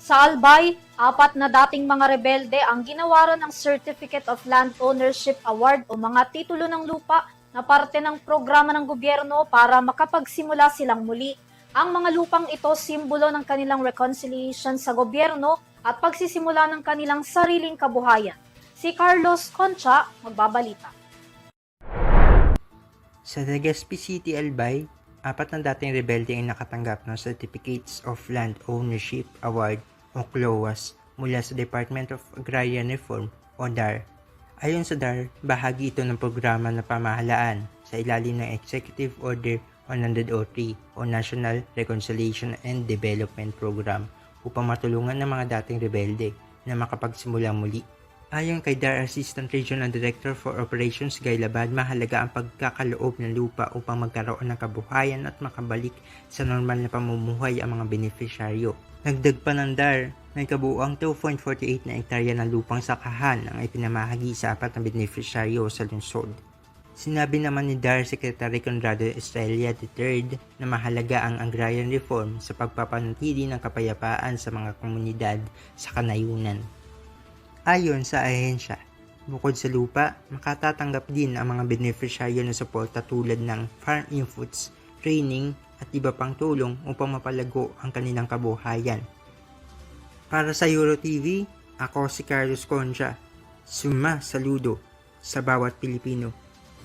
Sa Albay, 4 na dating mga rebelde ang ginawaran ng Certificate of Land Ownership Award o mga titulo ng lupa na parte ng programa ng gobyerno para makapagsimula silang muli. Ang mga lupang ito simbolo ng kanilang reconciliation sa gobyerno at pagsisimula ng kanilang sariling kabuhayan. Si Carlos Concha, magbabalita. Sa Legazpi City, Albay, 4 na dating rebelde ang nakatanggap ng Certificates of Land Ownership Award o CLOAS mula sa Department of Agrarian Reform o DAR. Ayon sa DAR, bahagi ito ng programa na pamahalaan sa ilalim ng Executive Order 103 o National Reconciliation and Development Program upang matulungan ng mga dating rebelde na makapagsimula muli. Ayon kay DAR Assistant Regional Director for Operations Guy Labad, mahalaga ang pagkakaloob ng lupa upang magkaroon ng kabuhayan at makabalik sa normal na pamumuhay ang mga benepisyaryo. Nagdag pa ng DAR, may kabuuang 2.48 na hektarya ng lupang sakahan ang ipinamahagi sa 4 na benepisyaryo sa lungsod. Sinabi naman ni DAR Secretary Conrado Estrella III na mahalaga ang agrarian reform sa pagpapanatili ng kapayapaan sa mga komunidad sa kanayunan. Ayon sa ahensya, bukod sa lupa, makatatanggap din ang mga benepisyaryo ng suporta tulad ng farm inputs, training at iba pang tulong upang mapalago ang kanilang kabuhayan. Para sa EuroTV, ako si Carlos Concha. Suma saludo sa bawat Pilipino.